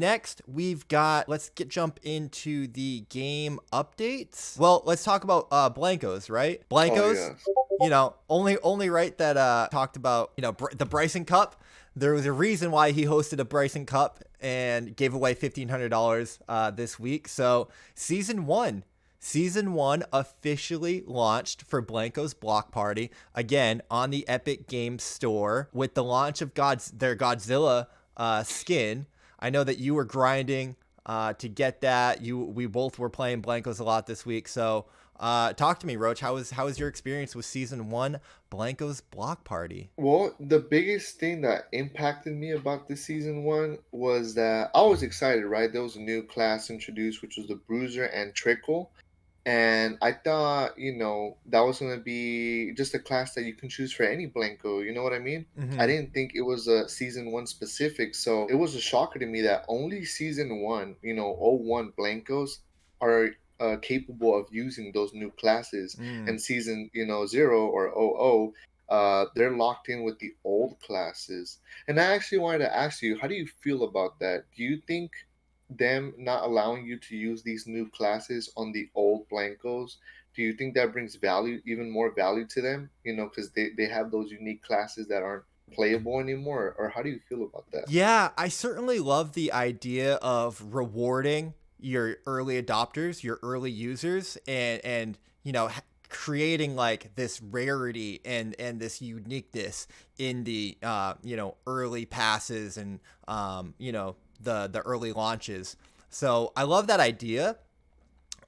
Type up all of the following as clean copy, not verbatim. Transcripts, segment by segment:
Next, we've got, jump into the game updates. Well, let's talk about Blankos, right? Oh Blankos, yes. only right that talked about, the Bryson Cup. There was a reason why he hosted a Bryson Cup and gave away $1,500 this week. So Season 1 officially launched for Blanco's Block Party, again, on the Epic Games Store with the launch of their Godzilla skin. I know that you were grinding to get that. We both were playing Blankos a lot this week. So talk to me, Roach. How was your experience with Season 1 Blanco's Block Party? Well, the biggest thing that impacted me about this season one was that I was excited, right? There was a new class introduced, which was the Bruiser and Trickle. And I thought, that was going to be just a class that you can choose for any Blanco. You know what I mean? I Mm-hmm. didn't think it was a season one specific. So it was a shocker to me that only season one, O1 Blancos are capable of using those new classes. Mm. And season, zero or OO, they're locked in with the old classes. And I actually wanted to ask you, how do you feel about that? Do you think them not allowing you to use these new classes on the old Blancos, do you think that brings value, even more value to them? Because they have those unique classes that aren't playable anymore. Or how do you feel about that? Yeah, I certainly love the idea of rewarding your early adopters, your early users, and creating like this rarity and this uniqueness in the early passes and the early launches. So I love that idea.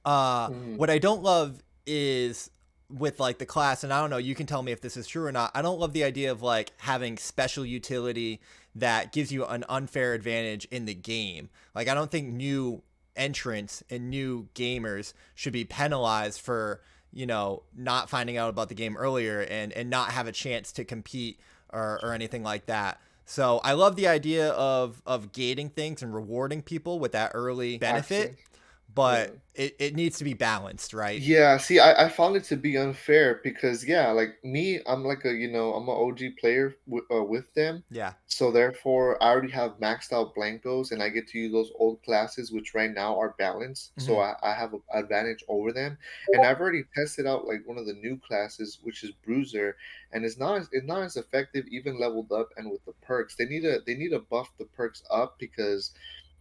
Mhm. What I don't love is with like the class, and I don't know, you can tell me if this is true or not. I don't love the idea of like having special utility that gives you an unfair advantage in the game. Like, I don't think new entrants and new gamers should be penalized for, not finding out about the game earlier and not have a chance to compete or anything like that. So I love the idea of gating things and rewarding people with that early benefit, Access. but Yeah. it needs to be balanced, right? Yeah, see, I found it to be unfair because yeah, like me, I'm like I'm an OG player with them, Yeah. so therefore I already have maxed out Blancos and I get to use those old classes, which right now are balanced, so Hmm. I have an advantage over them, and I've already tested out like one of the new classes, which is Bruiser, and it's not as effective even leveled up and with the perks. They need to buff the perks up because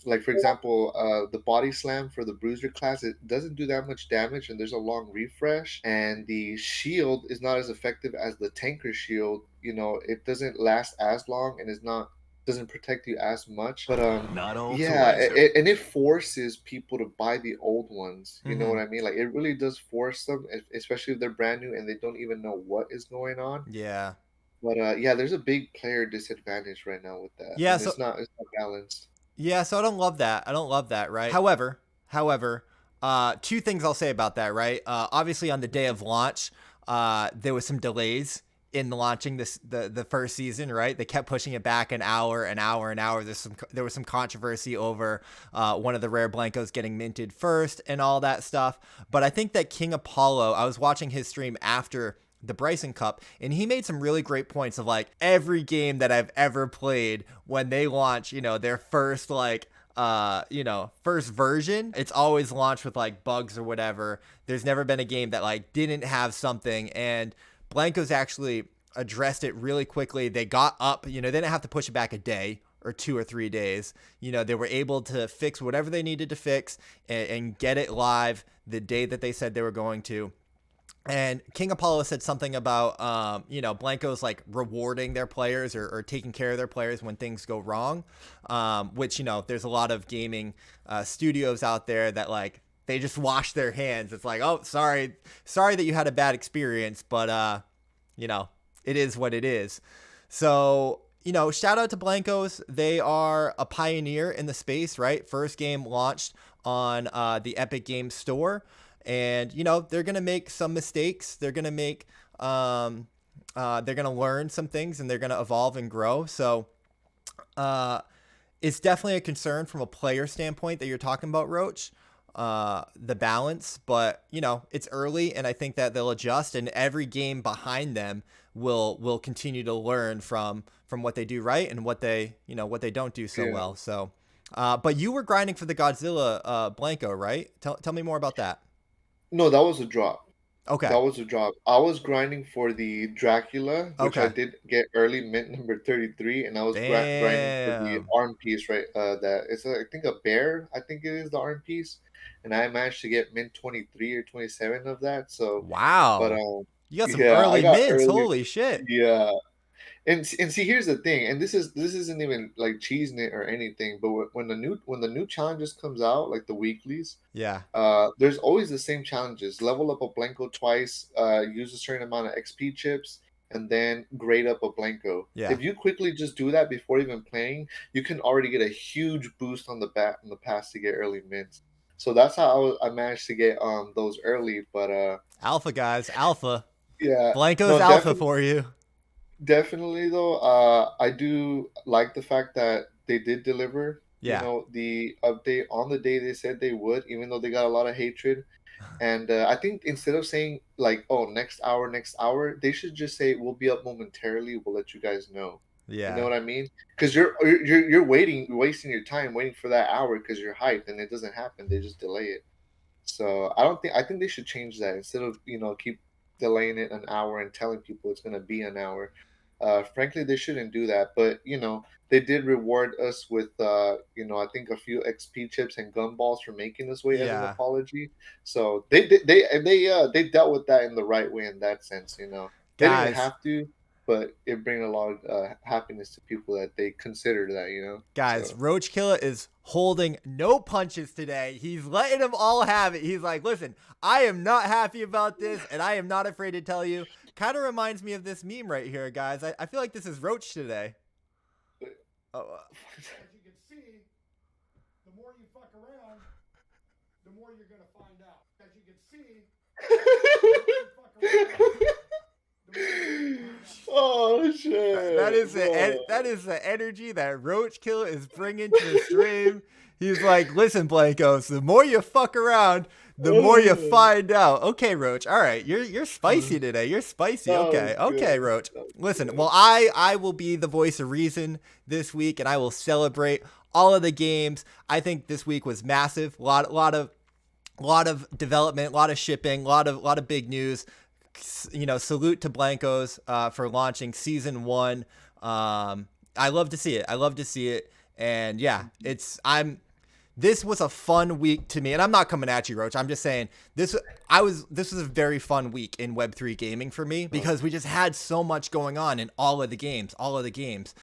like for example, the body slam for the bruiser class, it doesn't do that much damage, and there's a long refresh. And the shield is not as effective as the tanker shield. It doesn't last as long, and is not doesn't protect you as much. But Not all to yeah, answer. and it forces people to buy the old ones. You know what Hmm. I mean? Like it really does force them, especially if they're brand new and they don't even know what is going on. Yeah. But yeah, there's a big player disadvantage right now with that, Yeah. and So it's not balanced. yeah. So I don't love that. I don't love that. Right. However, two things I'll say about that. Right. Obviously, on the day of launch, there was some delays in launching the first season. Right. They kept pushing it back an hour, an hour, an hour. There was some controversy over one of the rare blancos getting minted first and all that stuff. But I think that King Apollo. I was watching his stream after the Bryson Cup, and he made some really great points of like every game that I've ever played when they launch, their first like first version, it's always launched with like bugs or whatever. There's never been a game that like didn't have something, and Blancos actually addressed it really quickly. They got up, they didn't have to push it back a day or 2 or 3 days. They were able to fix whatever they needed to fix and get it live the day that they said they were going to. And King Apollo said something about, Blancos like rewarding their players or taking care of their players when things go wrong, which, there's a lot of gaming studios out there that like they just wash their hands. It's like, oh, sorry that you had a bad experience, but, you know, it is what it is. So, shout out to Blancos. They are a pioneer in the space, right? First game launched on the Epic Games Store, and they're gonna make some mistakes. They're gonna learn some things, and they're gonna evolve and grow. So uh, it's definitely a concern from a player standpoint that you're talking about, Roach. The balance, but it's early, and I think that they'll adjust, and every game behind them will continue to learn from what they do right and what they don't do so Yeah. well. So But you were grinding for the Godzilla Blanko, right? Tell me more about that. No, that was a drop. That Okay. was a drop. I was grinding for the Dracula, which I Okay. did get early, mint number 33, and I was grinding for the Damn. arm piece, right? That it's I think a bear. I think it is the arm piece, and I managed to get mint 23 or 27 of that. So, but Wow. You got some yeah, I early got mints. early. Holy shit. Yeah, and see, here's the thing, and this isn't even like cheesing it or anything, but when the new challenges comes out, like the weeklies, Yeah. there's always the same challenges. Level up a Blanko twice, use a certain amount of XP chips, and then grade up a Blanko. Yeah. If you quickly just do that before even playing, you can already get a huge boost on the bat in the pass to get early mints. So that's how I managed to get those early. But Alpha guys. Alpha. yeah, Blanko's no, alpha definitely. for you. Definitely though, I do like the fact that they did deliver, Yeah. the update on the day they said they would, even though they got a lot of hatred. And I think instead of saying like, "Oh, next hour," they should just say, "We'll be up momentarily. We'll let you guys know." You know Yeah. what I mean? Because you're waiting, wasting your time waiting for that hour because you're hyped, and it doesn't happen. They just delay it. So I think they should change that instead of keep delaying it an hour and telling people it's gonna be an hour. Frankly, they shouldn't do that. But they did reward us with I think a few XP chips and gumballs for making us wait as an Yeah. apology. So they dealt with that in the right way in that sense. They didn't Guys. have to, but it bring a lot of happiness to people that they consider that. Guys, So. Roachkilla is holding no punches today. He's letting them all have it. He's like, listen, I am not happy about this, and I am not afraid to tell you. Kind of reminds me of this meme right here, guys. I feel like this is Roach today. Oh, As you can see, the more you fuck around, the more you're gonna find out. As you can see, the more you fuck around, the more you're gonna find out. Oh shit, bro. that is the energy that Roachkilla is bringing to the stream. He's like, listen, Blankos, the more you fuck around, the more you find out. Okay, Roach. All right, you're spicy today. You're spicy. That was Okay, okay, good. Roach. That was Listen, good. well, I will be the voice of reason this week, and I will celebrate all of the games. I think this week was massive. Lot of development, a lot of shipping, lot of big news. Salute to Blankos for launching season 1. I love to see it. I love to see it. And yeah, this was a fun week to me. And I'm not coming at you, Roach. I'm just saying this was a very fun week in Web3 gaming for me because we just had so much going on in all of the games.